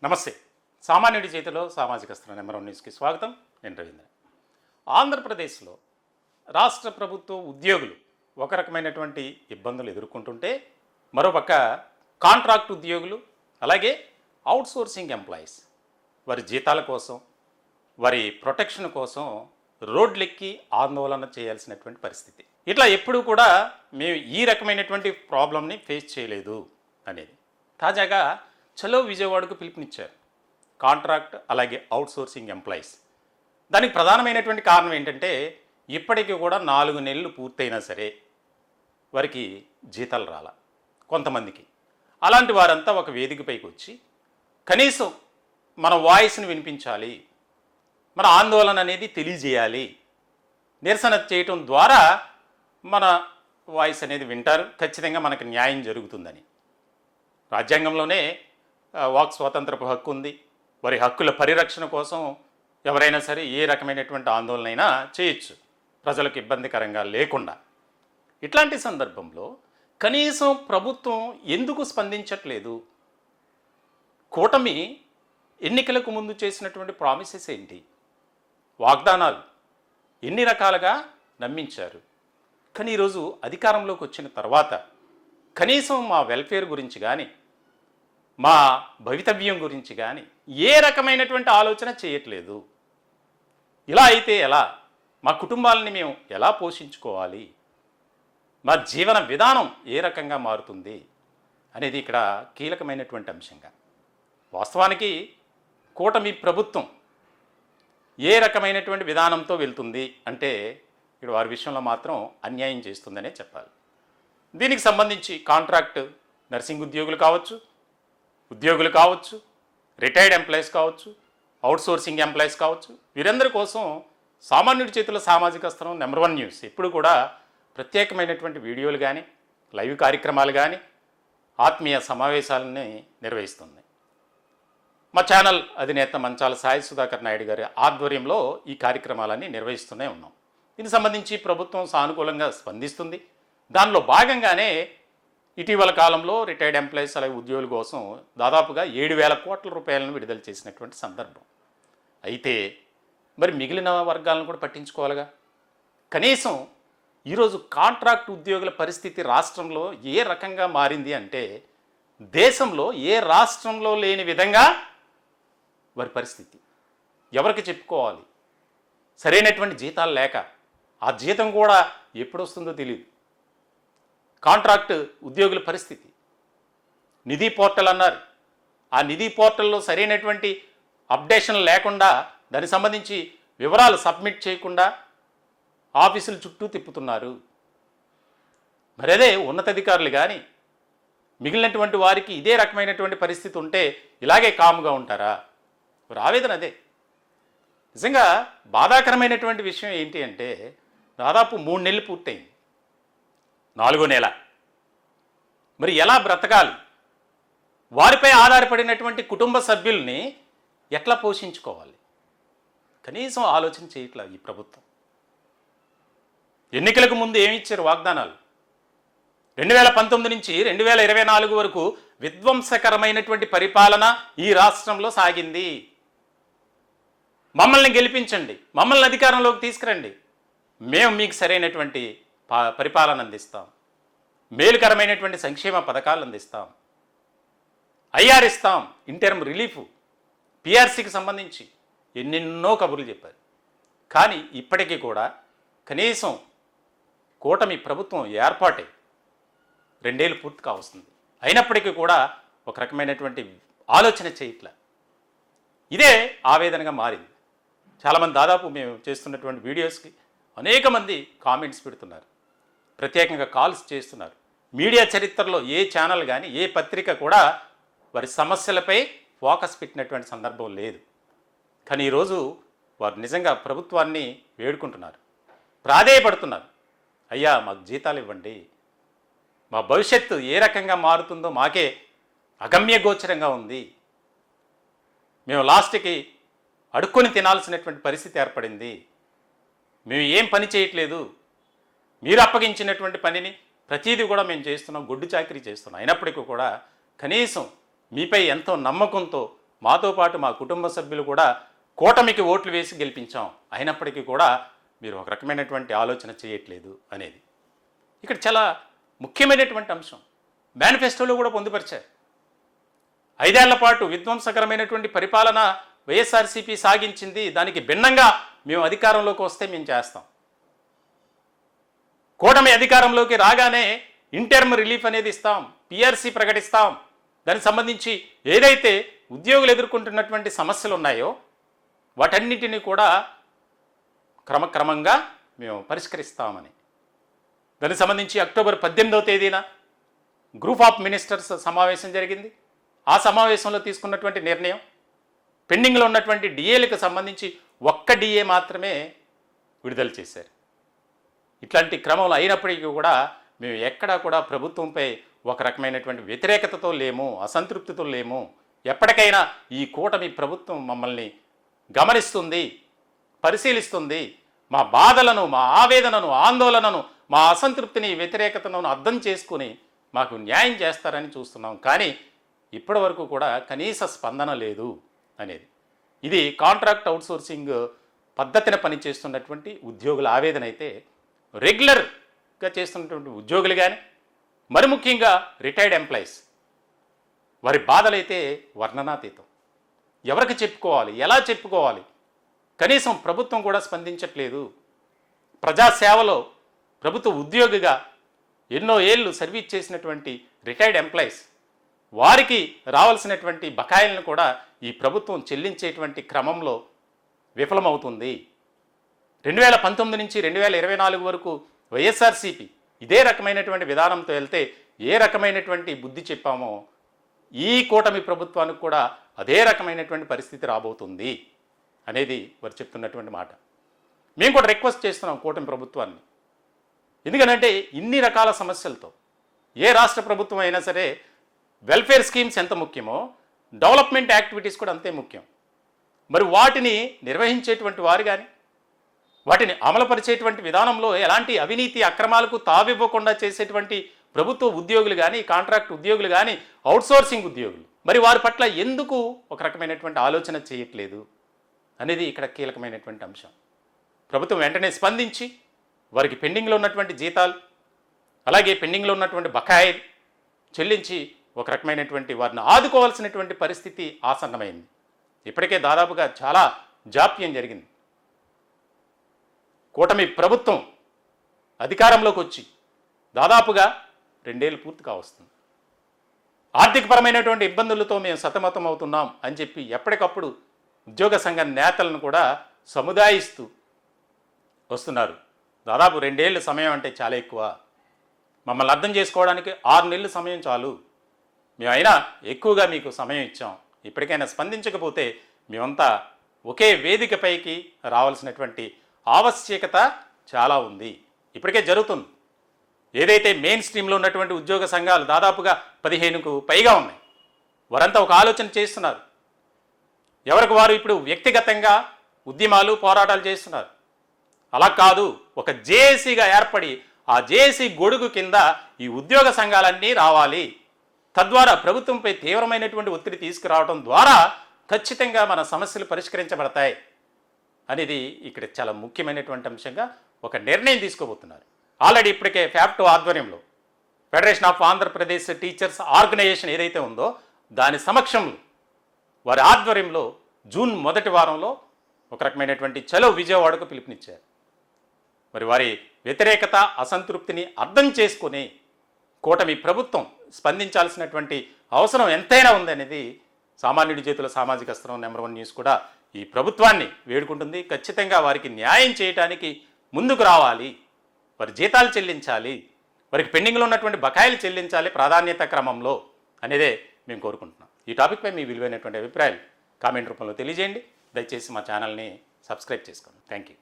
నమస్తే. సామాన్యుడి చేతిలో సామాజిక స్థలం నెంబర్ 1 న్యూస్కి స్వాగతం. నేను రవీంద్ర. ఆంధ్రప్రదేశ్లో రాష్ట్ర ప్రభుత్వ ఉద్యోగులు ఒక రకమైనటువంటి ఇబ్బందులు ఎదుర్కొంటుంటే, మరోపక్క కాంట్రాక్ట్ ఉద్యోగులు అలాగే అవుట్సోర్సింగ్ ఎంప్లాయీస్ వారి జీతాల కోసం, వారి ప్రొటెక్షన్ కోసం రోడ్లెక్కి ఆందోళన చేయాల్సినటువంటి పరిస్థితి. ఇట్లా ఎప్పుడూ కూడా మేము ఈ రకమైనటువంటి ప్రాబ్లంని ఫేస్ చేయలేదు అనేది తాజాగా చలో విజయవాడకు పిలుపునిచ్చారు కాంట్రాక్ట్ అలాగే అవుట్సోర్సింగ్ ఎంప్లాయీస్. దానికి ప్రధానమైనటువంటి కారణం ఏంటంటే, ఇప్పటికీ కూడా 4 నెలలు పూర్తయినా సరే వారికి జీతాలు రాల. కొంతమందికి అలాంటి వారంతా ఒక వేదికపైకి వచ్చి కనీసం మన వాయిస్ని వినిపించాలి, మన ఆందోళన అనేది తెలియజేయాలి, నిరసన చేయటం ద్వారా మన వాయిస్ అనేది వింటారు, ఖచ్చితంగా మనకు న్యాయం జరుగుతుందని. రాజ్యాంగంలోనే వాక్ స్వాతంత్రపు హక్కు ఉంది. వారి హక్కుల పరిరక్షణ కోసం ఎవరైనా సరే ఏ రకమైనటువంటి ఆందోళన అయినా చేయొచ్చు, ప్రజలకు ఇబ్బందికరంగా లేకుండా. ఇట్లాంటి సందర్భంలో కనీసం ప్రభుత్వం ఎందుకు స్పందించట్లేదు? కూటమి ఎన్నికలకు ముందు చేసినటువంటి ప్రామిసెస్ ఏంటి, వాగ్దానాలు ఎన్ని రకాలుగా నమ్మించారు? కానీ ఈరోజు అధికారంలోకి వచ్చిన తర్వాత కనీసం మా వెల్ఫేర్ గురించి కానీ, మా భవితవ్యం గురించి కానీ ఏ రకమైనటువంటి ఆలోచన చేయట్లేదు. ఇలా అయితే ఎలా? మా కుటుంబాలని మేము ఎలా పోషించుకోవాలి? మా జీవన విధానం ఏ రకంగా మారుతుంది అనేది ఇక్కడ కీలకమైనటువంటి అంశంగా. వాస్తవానికి కూటమి ప్రభుత్వం ఏ రకమైనటువంటి విధానంతో వెళ్తుంది అంటే, ఇక్కడ వారి విషయంలో మాత్రం అన్యాయం చేస్తుందనే చెప్పాలి. దీనికి సంబంధించి కాంట్రాక్ట్ నర్సింగ్ ఉద్యోగులు కావచ్చు, రిటైర్డ్ ఎంప్లాయీస్ కావచ్చు, అవుట్సోర్సింగ్ ఎంప్లాయీస్ కావచ్చు, వీరందరి కోసం సామాన్యుడి చేతుల సామాజిక స్థలం నెంబర్ 1 న్యూస్ ఎప్పుడు కూడా ప్రత్యేకమైనటువంటి వీడియోలు కానీ, లైవ్ కార్యక్రమాలు కానీ, ఆత్మీయ సమావేశాలని నిర్వహిస్తుంది. మా ఛానల్ అధినేత మంచాల సాయి సుధాకర్ నాయుడు గారి ఆధ్వర్యంలో ఈ కార్యక్రమాలన్నీ నిర్వహిస్తూనే ఉన్నాం. దీనికి సంబంధించి ప్రభుత్వం సానుకూలంగా స్పందిస్తుంది. దానిలో భాగంగానే ఇటీవల కాలంలో రిటైర్డ్ ఎంప్లాయీస్ అలాగే ఉద్యోగుల కోసం దాదాపుగా 7,000 కోట్ల రూపాయలను విడుదల చేసినటువంటి సందర్భం. అయితే మరి మిగిలిన వర్గాలను కూడా పట్టించుకోవాలిగా. కనీసం ఈరోజు కాంట్రాక్ట్ ఉద్యోగుల పరిస్థితి రాష్ట్రంలో ఏ రకంగా మారింది అంటే, దేశంలో ఏ రాష్ట్రంలో లేని విధంగా వారి పరిస్థితి. ఎవరికి చెప్పుకోవాలి? సరైనటువంటి జీతాలు లేక, ఆ జీతం కూడా ఎప్పుడు వస్తుందో తెలియదు. కాంట్రాక్ట్ ఉద్యోగుల పరిస్థితి. నిధి పోర్టల్ అన్నారు, ఆ నిధి పోర్టల్లో సరైనటువంటి అప్డేషన్ లేకుండా, దానికి సంబంధించి వివరాలు సబ్మిట్ చేయకుండా ఆఫీసుల చుట్టూ తిప్పుతున్నారు. మరి అదే ఉన్నతాధికారులు కానీ మిగిలినటువంటి వారికి ఇదే రకమైనటువంటి పరిస్థితి ఉంటే ఇలాగే కాముగా ఉంటారా? మరి ఆవేదన అదే. నిజంగా బాధాకరమైనటువంటి విషయం ఏంటి అంటే, దాదాపు 3 నెలలు పూర్తయింది, 4వ నెల. మరి ఎలా బ్రతకాలి? వారిపై ఆధారపడినటువంటి కుటుంబ సభ్యుల్ని ఎట్లా పోషించుకోవాలి? కనీసం ఆలోచన చేయట్లేదు ఈ ప్రభుత్వం. ఎన్నికలకు ముందు ఏమి ఇచ్చారు వాగ్దానాలు? 2019 నుంచి 2024 వరకు విధ్వంసకరమైనటువంటి పరిపాలన ఈ రాష్ట్రంలో సాగింది. మమ్మల్ని గెలిపించండి, మమ్మల్ని అధికారంలోకి తీసుకురండి, మేము మీకు సరైనటువంటి పరిపాలన అందిస్తాం, మేలుకరమైనటువంటి సంక్షేమ పథకాలు అందిస్తాం, ఐఆర్ ఇస్తాం, ఇంటర్మ్ రిలీఫ్, పిఆర్సీకి సంబంధించి ఎన్నెన్నో కబుర్లు చెప్పారు. కానీ ఇప్పటికీ కూడా కనీసం కూటమి ప్రభుత్వం ఏర్పాటై 2 ఏళ్ళు పూర్తి కావస్తుంది, అయినప్పటికీ కూడా ఒక రకమైనటువంటి ఆలోచన చేయట్లే. ఇదే ఆవేదనగా మారింది. చాలామంది దాదాపు మేము చేస్తున్నటువంటి వీడియోస్కి అనేక మంది కామెంట్స్ పెడుతున్నారు, ప్రత్యేకంగా కాల్స్ చేస్తున్నారు. మీడియా చరిత్రలో ఏ ఛానల్ కానీ, ఏ పత్రిక కూడా వారి సమస్యలపై ఫోకస్ పెట్టినటువంటి సందర్భం లేదు. కానీ ఈరోజు వారు నిజంగా ప్రభుత్వాన్ని వేడుకుంటున్నారు, ప్రాధేయపడుతున్నారు. అయ్యా, మాకు జీతాలు ఇవ్వండి, మా భవిష్యత్తు ఏ రకంగా మారుతుందో మాకే అగమ్య గోచరంగా ఉంది, మేము లాస్ట్కి అడుక్కొని తినాల్సినటువంటి పరిస్థితి ఏర్పడింది, మేము ఏం పని చేయట్లేదు, మీరు అప్పగించినటువంటి పనిని ప్రతీది కూడా మేము చేస్తున్నాం, గొడ్డు చాకరీ చేస్తున్నాం, అయినప్పటికీ కూడా కనీసం మీపై ఎంతో నమ్మకంతో మాతో పాటు మా కుటుంబ సభ్యులు కూడా కూటమికి ఓట్లు వేసి గెలిపించాం, అయినప్పటికీ కూడా మీరు ఒక రకమైనటువంటి ఆలోచన చేయట్లేదు అనేది ఇక్కడ చాలా ముఖ్యమైనటువంటి అంశం. మేనిఫెస్టోలో కూడా పొందుపరిచారు. 5 ఏళ్ల పాటు విధ్వంసకరమైనటువంటి పరిపాలన వైఎస్ఆర్సీపీ సాగించింది, దానికి భిన్నంగా మేము అధికారంలోకి వస్తే మేము చేస్తాం. కూటమి అధికారంలోకి రాగానే ఇంటర్మ్ రిలీఫ్ అనేది ఇస్తాం, పిఆర్సీ ప్రకటిస్తాం. దానికి సంబంధించి ఏదైతే ఉద్యోగులు ఎదుర్కొంటున్నటువంటి సమస్యలు ఉన్నాయో వాటన్నిటిని కూడా క్రమక్రమంగా మేము పరిష్కరిస్తామని. దానికి సంబంధించి అక్టోబర్ 18వ తేదీన గ్రూప్ ఆఫ్ మినిస్టర్స్ సమావేశం జరిగింది. ఆ సమావేశంలో తీసుకున్నటువంటి నిర్ణయం పెండింగ్లో ఉన్నటువంటి డిఏలకు సంబంధించి ఒక్క డిఏ మాత్రమే విడుదల చేశారు. ఇట్లాంటి క్రమంలో అయినప్పటికీ కూడా మేము ఎక్కడా కూడా ప్రభుత్వంపై ఒక రకమైనటువంటి వ్యతిరేకతతో లేము, అసంతృప్తితో లేము. ఎప్పటికైనా ఈ కూటమి ప్రభుత్వం మమ్మల్ని గమనిస్తుంది, పరిశీలిస్తుంది, మా బాధలను, మా ఆవేదనను, ఆందోళనను, మా అసంతృప్తిని, వ్యతిరేకతను అర్థం చేసుకుని మాకు న్యాయం చేస్తారని చూస్తున్నాం. కానీ ఇప్పటి వరకు కూడా కనీస స్పందన లేదు అనేది. ఇది కాంట్రాక్ట్ అవుట్సోర్సింగ్ పద్ధతిని పనిచేస్తున్నటువంటి ఉద్యోగుల ఆవేదన అయితే, రెగ్యులర్గా చేస్తున్నటువంటి ఉద్యోగులు కానీ, మరి ముఖ్యంగా రిటైర్డ్ ఎంప్లాయీస్ వారి బాధలైతే వర్ణనాతీతం. ఎవరికి చెప్పుకోవాలి, ఎలా చెప్పుకోవాలి? కనీసం ప్రభుత్వం కూడా స్పందించట్లేదు. ప్రజాసేవలో ప్రభుత్వ ఉద్యోగిగా ఎన్నో ఏళ్ళు సర్వీస్ చేసినటువంటి రిటైర్డ్ ఎంప్లాయీస్ వారికి రావాల్సినటువంటి బకాయిలను కూడా ఈ ప్రభుత్వం చెల్లించేటువంటి క్రమంలో విఫలమవుతుంది. 2019 నుంచి 2024 వరకు వైఎస్ఆర్సీపీ ఇదే రకమైనటువంటి విధానంతో వెళ్తే ఏ రకమైనటువంటి బుద్ధి చెప్పామో ఈ కూటమి ప్రభుత్వానికి కూడా అదే రకమైనటువంటి పరిస్థితి రాబోతుంది అనేది వారు చెప్తున్నటువంటి మాట. మేము కూడా రిక్వెస్ట్ చేస్తున్నాం కూటమి ప్రభుత్వాన్ని. ఎందుకంటే ఇన్ని రకాల సమస్యలతో ఏ రాష్ట్ర ప్రభుత్వం అయినా సరే వెల్ఫేర్ స్కీమ్స్ ఎంత ముఖ్యమో డెవలప్మెంట్ యాక్టివిటీస్ కూడా అంతే ముఖ్యం. మరి వాటిని నిర్వహించేటువంటి వారు కానీ, వాటిని అమలుపరిచేటువంటి విధానంలో ఎలాంటి అవినీతి అక్రమాలకు తావివ్వకుండా చేసేటువంటి ప్రభుత్వ ఉద్యోగులు కానీ, కాంట్రాక్ట్ ఉద్యోగులు కానీ, అవుట్సోర్సింగ్ ఉద్యోగులు మరి వారి పట్ల ఎందుకు ఒక రకమైనటువంటి ఆలోచన చేయట్లేదు అనేది ఇక్కడ కీలకమైనటువంటి అంశం. ప్రభుత్వం వెంటనే స్పందించి వారికి పెండింగ్లో ఉన్నటువంటి జీతాలు, అలాగే పెండింగ్లో ఉన్నటువంటి బకాయిలు చెల్లించి ఒక రకమైనటువంటి వారిని ఆదుకోవాల్సినటువంటి పరిస్థితి ఆసన్నమైంది. ఇప్పటికే దాదాపుగా చాలా జాప్యం జరిగింది. కూటమి ప్రభుత్వం అధికారంలోకి వచ్చి దాదాపుగా 2 ఏళ్ళు పూర్తి కావస్తుంది. ఆర్థికపరమైనటువంటి ఇబ్బందులతో మేము సతమతం అవుతున్నాం అని చెప్పి ఎప్పటికప్పుడు ఉద్యోగ సంఘ నేతలను కూడా సముదాయిస్తూ వస్తున్నారు. దాదాపు 2 ఏళ్ళ సమయం అంటే చాలా ఎక్కువ. మమ్మల్ని అర్థం చేసుకోవడానికి 6 నెలల సమయం చాలు. మేమైనా ఎక్కువగా మీకు సమయం ఇచ్చాం. ఇప్పటికైనా స్పందించకపోతే మేమంతా ఒకే వేదికపైకి రావాల్సినటువంటి ఆవశ్యకత చాలా ఉంది. ఇప్పటికే జరుగుతుంది. ఏదైతే మెయిన్ స్ట్రీమ్లో ఉన్నటువంటి ఉద్యోగ సంఘాలు దాదాపుగా 15కు పైగా ఉన్నాయి. వారంతా ఒక ఆలోచన చేస్తున్నారు. ఎవరికి వారు ఇప్పుడు వ్యక్తిగతంగా ఉద్యమాలు, పోరాటాలు చేస్తున్నారు. అలా కాదు, ఒక జేఏసీగా ఏర్పడి ఆ జేఏసీ గొడుగు కింద ఈ ఉద్యోగ సంఘాలన్నీ రావాలి. తద్వారా ప్రభుత్వంపై తీవ్రమైనటువంటి ఒత్తిడి తీసుకురావడం ద్వారా ఖచ్చితంగా మన సమస్యలు పరిష్కరించబడతాయి అనేది ఇక్కడ చాలా ముఖ్యమైనటువంటి అంశంగా ఒక నిర్ణయం తీసుకోబోతున్నారు. ఆల్రెడీ ఇప్పటికే ఫ్యాప్టో ఆధ్వర్యంలో federation of Andhra Pradesh teachers organisation ఏదైతే ఉందో దాని సమక్షంలో వారి ఆధ్వర్యంలో జూన్ 1వ వారంలో ఒక రకమైనటువంటి చలో విజయవాడకు పిలుపునిచ్చారు. మరి వారి వ్యతిరేకత, అసంతృప్తిని అర్థం చేసుకుని కూటమి ప్రభుత్వం స్పందించాల్సినటువంటి అవసరం ఎంతైనా ఉందనేది సామాన్యుడి చేతుల సామాజిక అస్త్రం నెంబర్ 1 న్యూస్ కూడా ఈ ప్రభుత్వాన్ని వేడుకుంటుంది. ఖచ్చితంగా వారికి న్యాయం చేయడానికి ముందుకు రావాలి. వారి జీతాలు చెల్లించాలి, వారికి పెండింగ్లో ఉన్నటువంటి బకాయిలు చెల్లించాలి ప్రాధాన్యత క్రమంలో అనేదే మేము కోరుకుంటున్నాం. ఈ టాపిక్పై మీ విలువైనటువంటి అభిప్రాయాలు కామెంట్ రూపంలో తెలియజేయండి. దయచేసి మా ఛానల్ని సబ్స్క్రైబ్ చేసుకోండి. Thank you.